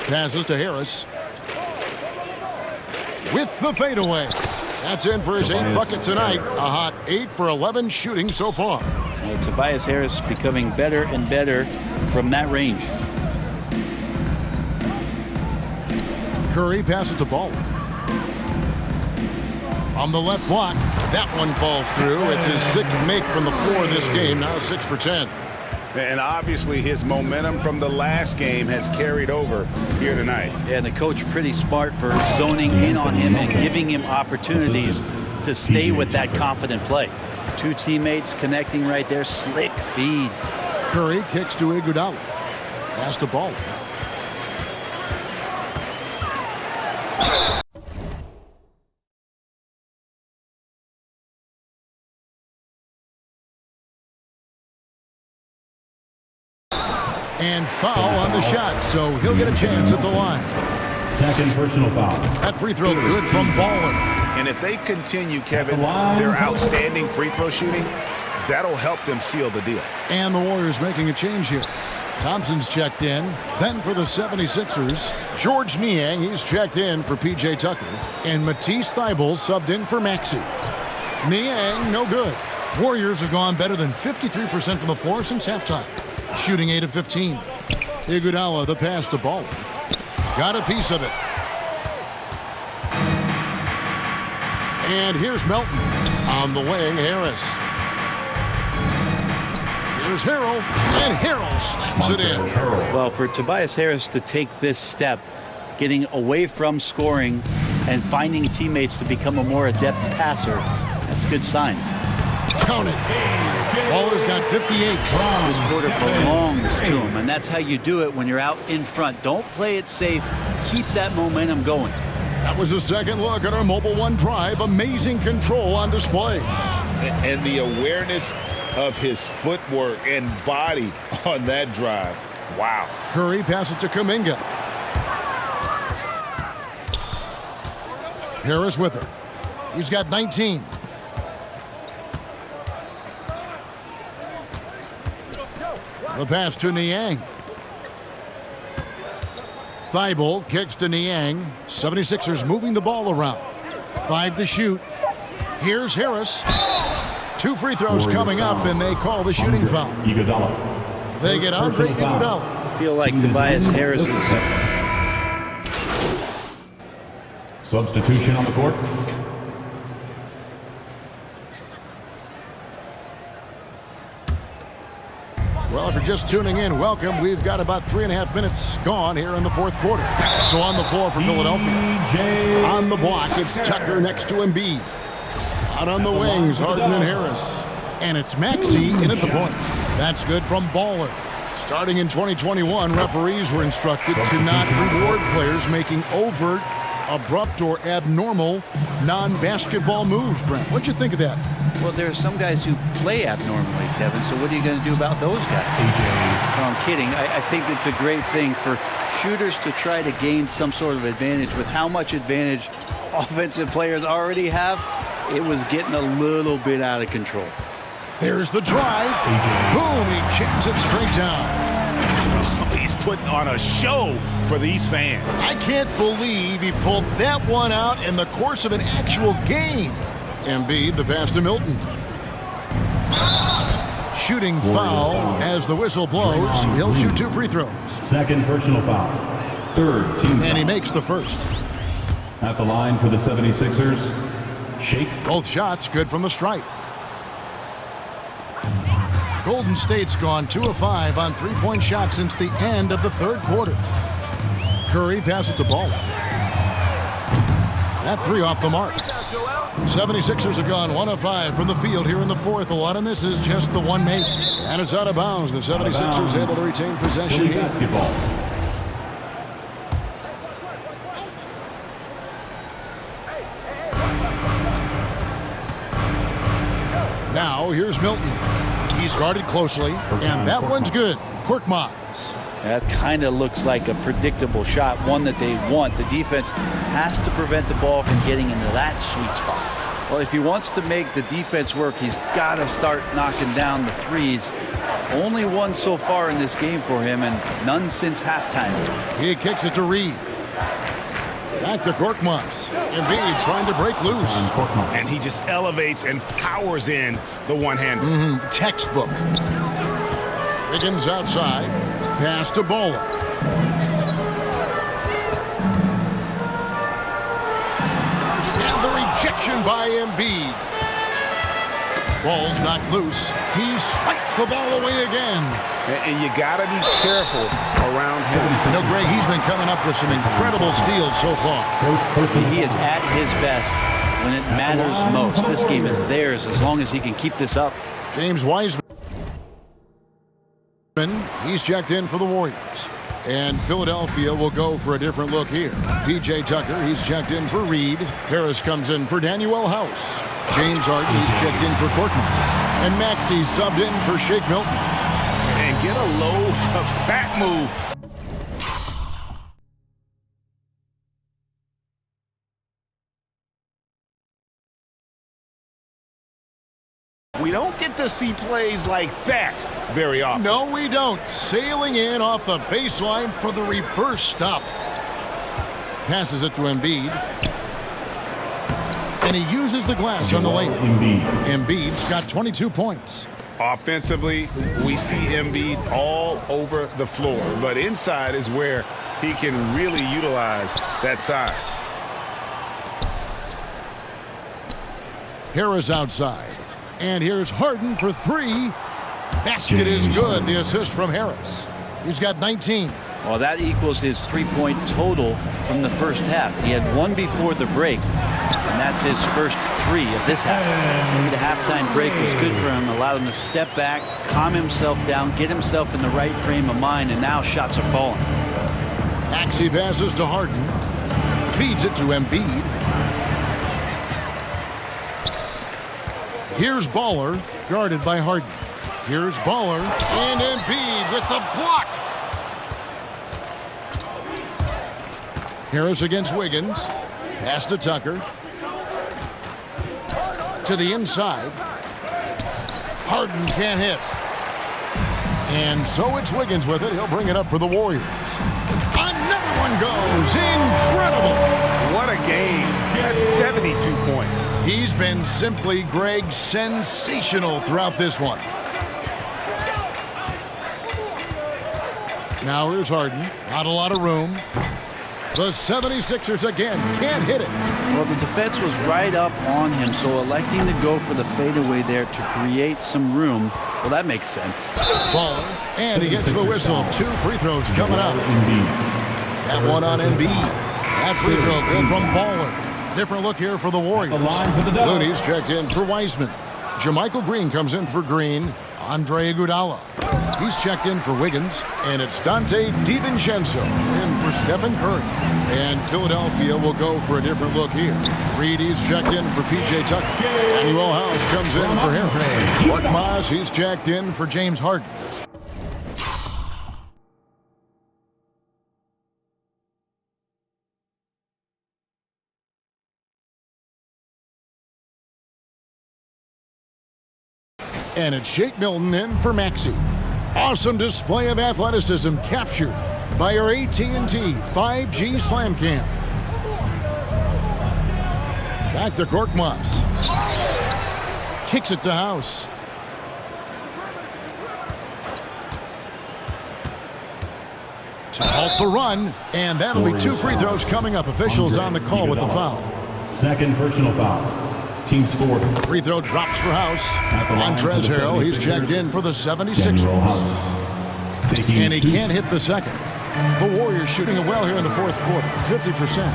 Passes to Harris. With the fadeaway. That's in for his 8th bucket tonight. A hot 8 for 11 shooting so far. Tobias Harris becoming better and better from that range. Curry passes to Ball. From the left block, that one falls through. It's his 6th make from the floor this game, now 6 for 10. And obviously his momentum from the last game has carried over here tonight. Yeah, and the coach pretty smart for zoning in on him and giving him opportunities to stay with that confident play. 2 teammates connecting right there. Slick feed. Curry kicks to Iguodala. Pass to Ball. And foul on the shot, so he'll get a chance at the line. Second personal foul. That free throw good from Baller. And if they continue, Kevin, their outstanding free throw shooting, that'll help them seal the deal. And the Warriors making a change here. Thompson's checked in. Then for the 76ers, George Niang, he's checked in for P.J. Tucker. And Matisse Thybulle subbed in for Maxey. Niang, no good. Warriors have gone better than 53% from the floor since halftime. Shooting 8 of 15. Iguodala, the pass to Ball. Got a piece of it. And here's Melton. On the wing, Harris. Here's Harrell. And Harrell slams it in. Well, for Tobias Harris to take this step, getting away from scoring and finding teammates to become a more adept passer, that's good signs. Count it. Baller's got 58. This quarter belongs to him, and that's how you do it when you're out in front. Don't play it safe. Keep that momentum going. That was a second look at our Mobile One drive. Amazing control on display. And the awareness of his footwork and body on that drive. Wow. Curry passes to Kuminga. Harris with it. He's got 19. The pass to Niang. Thybulle kicks to Niang. 76ers moving the ball around. 5 to shoot. Here's Harris. 2 free throws coming up, and they call the shooting foul. They get Andre Iguodala. I feel like Tobias Harris is... Substitution on the court. Well, if you're just tuning in, welcome. We've got about 3.5 minutes gone here in the 4th quarter. So on the floor for Philadelphia. On the block, it's Tucker next to Embiid. Out on the wings, Harden and Harris. And it's Maxey in at the point. That's good from Baller. Starting in 2021, referees were instructed to not reward players making overt, abrupt, or abnormal non-basketball moves. Brent, what'd you think of that? Well, there are some guys who play abnormally, Kevin, so what are you going to do about those guys? No, I'm kidding. I think it's a great thing for shooters to try to gain some sort of advantage. With how much advantage offensive players already have, it was getting a little bit out of control. There's the drive. Boom, he jams it straight down. He's putting on a show for these fans. I can't believe he pulled that one out in the course of an actual game. Embiid, the pass to Milton. Shooting foul as the whistle blows. He'll shoot 2 free throws. Second personal foul. Third team foul. And he makes the first. At the line for the 76ers, Shake. Both shots good from the stripe. Golden State's gone 2 of 5 on 3-point shots since the end of the 3rd quarter. Curry passes to Ball. That 3 off the mark. The 76ers have gone 1 of 5 from the field here in the 4th. A lot of misses, just the 1 made. And it's out of bounds. The 76ers able to retain possession here. Basketball. Now here's Milton. He's guarded closely, and that one's good. Korkmaz. That kind of looks like a predictable shot, one that they want. The defense has to prevent the ball from getting into that sweet spot. Well, if he wants to make the defense work, he's got to start knocking down the threes. Only one so far in this game for him, and none since halftime. He kicks it to Reed. Back to Korkmaz. Embiid trying to break loose. And he just elevates and powers in the one-hander. Textbook. Wiggins outside. Pass to Bowler. And the rejection by Embiid. Ball's knocked loose. He swipes the ball away again. And you got to be careful around him. You know, Greg, he's been coming up with some incredible steals so far. He is at his best when it matters most. This game is theirs as long as he can keep this up. James Wiseman. He's checked in for the Warriors. And Philadelphia will go for a different look here. P.J. Tucker, he's checked in for Reed. Harris comes in for Danuel House. James Harden, he's checked in for Korkmaz. And Maxey's subbed in for Shake Milton. And get a load of fat move. We don't get to see plays like that very often. No, we don't. Sailing in off the baseline for the reverse stuff. Passes it to Embiid. And he uses the glass on the layup. Embiid's got 22 points. Offensively, we see Embiid all over the floor. But inside is where he can really utilize that size. Harris outside. And here's Harden for three. Basket is good. The assist from Harris. He's got 19. Well, that equals his three-point total from the first half. He had one before the break, and that's his first three of this half. Maybe the halftime break was good for him, allowed him to step back, calm himself down, get himself in the right frame of mind, and now shots are falling. Maxey passes to Harden. Feeds it to Embiid. Here's Baller, guarded by Harden. Here's Baller, and Embiid with the block. Harris against Wiggins. Pass to Tucker. To the inside. Harden can't hit. And so it's Wiggins with it. He'll bring it up for the Warriors. Another one goes. Incredible. What a game. That's 72 points. He's been simply, Greg, sensational throughout this one. Now here's Harden. Not a lot of room. The 76ers again can't hit it. Well, the defense was right up on him, so electing to go for the fadeaway there to create some room, well, that makes sense. Baller, and he gets the whistle. 2 free throws coming up. That one on Embiid. That free throw good from Baller. Different look here for the Warriors. Looney's checked in for Wiseman. JaMychal Green comes in for Green. Andre Iguodala. He's checked in for Wiggins. And it's Dante DiVincenzo in for Stephen Curry. And Philadelphia will go for a different look here. Reedy's checked in for P.J. Tucker. Danuel House comes in for Harris. Korkmaz, he's checked in for James Harden. And it's Shake Milton in for Maxey. Awesome display of athleticism captured by our AT&T 5G Slam Cam. Back to Korkmaz. Kicks it to House. To halt the run, and that'll be 2 free throws coming up. Officials on the call with the foul. Second personal foul. Team's fourth. Free throw drops for House. Montrezl Harrell, he's checked in for the 76ers. And he can't hit the second. The Warriors shooting it well here in the fourth quarter, 50%.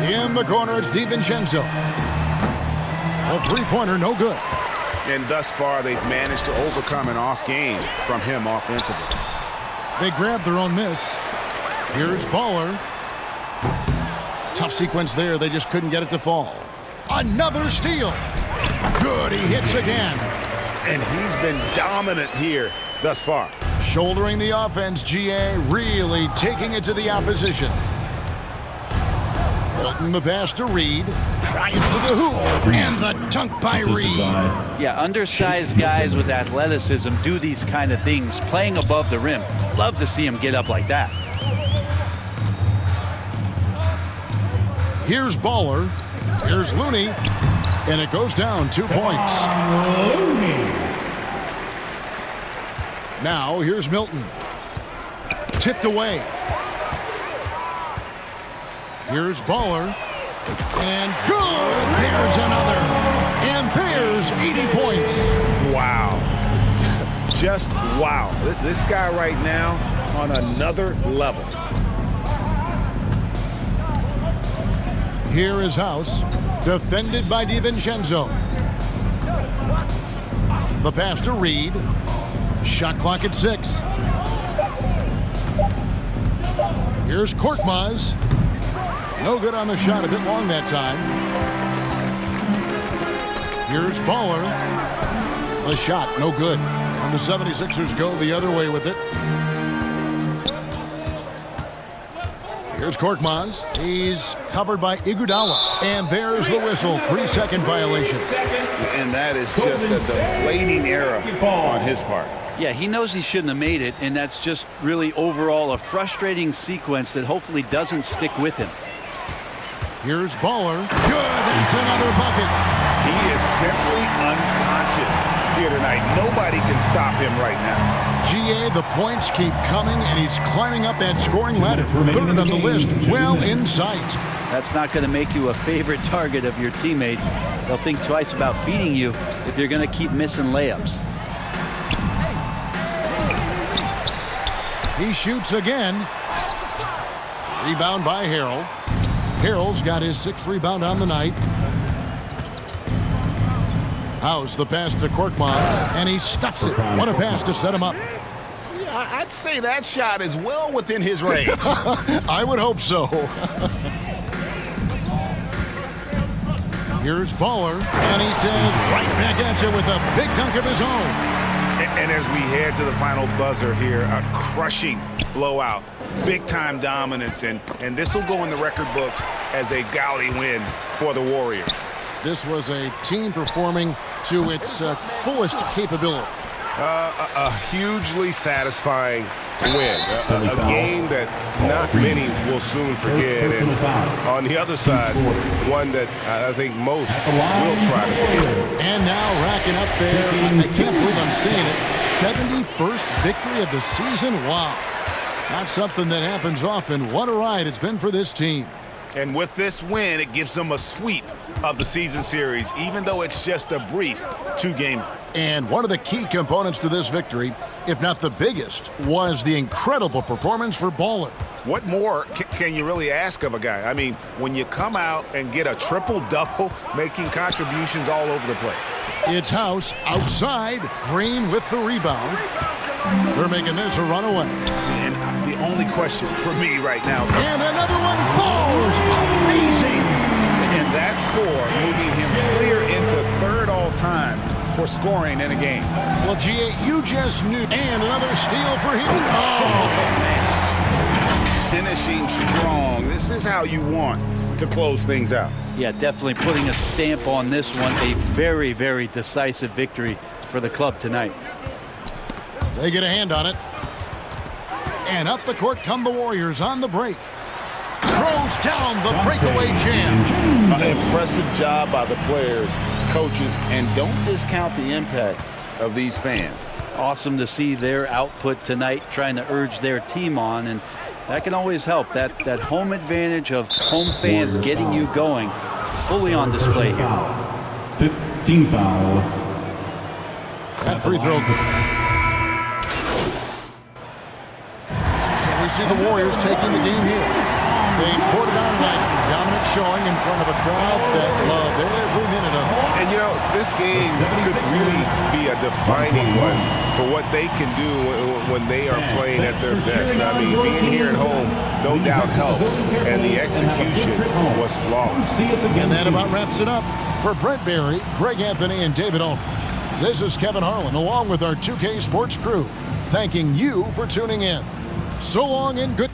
In the corner, it's DiVincenzo. A three-pointer, no good. And thus far, they've managed to overcome an off game from him offensively. They grabbed their own miss. Here's Baller. Tough sequence there. They just couldn't get it to fall. Another steal. Good, he hits again. And he's been dominant here thus far. Shouldering the offense, GA really taking it to the opposition. Milton the pass to Reed. Trying for the hoop. And the dunk by Reed. Yeah, undersized guys with athleticism do these kind of things, playing above the rim. Love to see him get up like that. Here's Baller. Here's Looney. And it goes down 2 points. Now here's Milton. Tipped away. Here's Baller. And good! There's another. And there's 80 points. Wow. Just wow. This guy right now on another level. Here is House. Defended by DiVincenzo. The pass to Reed. Shot clock at 6. Here's Korkmaz. No good on the shot. A bit long that time. Here's Baller. The shot, no good. And the 76ers go the other way with it. Here's Korkmaz. He's covered by Iguodala. And there's the whistle. 3-second violation. And that is just a deflating error on his part. Yeah, he knows he shouldn't have made it, and that's just really overall a frustrating sequence that hopefully doesn't stick with him. Here's Baller. Good. That's another bucket. He is simply unconscious here tonight. Nobody can stop him right now. GA, the points keep coming, and he's climbing up that scoring ladder. Third on the list, well in sight. That's not going to make you a favorite target of your teammates. They'll think twice about feeding you if you're going to keep missing layups. He shoots again. Rebound by Harrell. Harrell's got his 6th rebound on the night. House, the pass to Korkmaz, and he stuffs it. What a pass to set him up. Yeah, I'd say that shot is well within his range. I would hope so. Here's Baller, and he says right back at you with a big dunk of his own. And as we head to the final buzzer here, a crushing blowout, big-time dominance, and this will go in the record books as a gaudy win for the Warriors. This was a team performing to its fullest capability. A hugely satisfying win. A game that not many will soon forget. And on the other side, one that I think most will try to forget. And now racking up there, I can't believe I'm saying it, 71st victory of the season. Wow. Not something that happens often. What a ride it's been for this team. And with this win, it gives them a sweep of the season series, even though it's just a brief 2-game. And one of the key components to this victory, if not the biggest, was the incredible performance for Baller. What more can you really ask of a guy? I mean, when you come out and get a triple-double, making contributions all over the place. It's House outside, Green with the rebound. They're making this a runaway. And the only question for me right now. And another one falls. Amazing. And that score moving him clear into third all-time for scoring in a game. Well, G.A., you just knew. And another steal for him. Oh, man. Finishing strong. This is how you want to close things out. Yeah, definitely putting a stamp on this one. A very, very decisive victory for the club tonight. They get a hand on it. And up the court come the Warriors on the break. Throws down the breakaway jam. An impressive job by the players, coaches, and don't discount the impact of these fans. Awesome to see their output tonight, trying to urge their team on, and that can always help. That home advantage of home fans getting you going, fully on display here. 15 foul. That free throw. So we see the Warriors taking the game here. They poured it on tonight. Dominant showing in front of a crowd that loved every minute of it. And, you know, this game could really be a defining one for what they can do when they are playing at their best. I mean, being here at home, no doubt helps. And the execution was flawless. And that about wraps it up. For Brent Barry, Greg Anthony, and David Aldridge, this is Kevin Harlan, along with our 2K Sports crew, thanking you for tuning in. So long and good.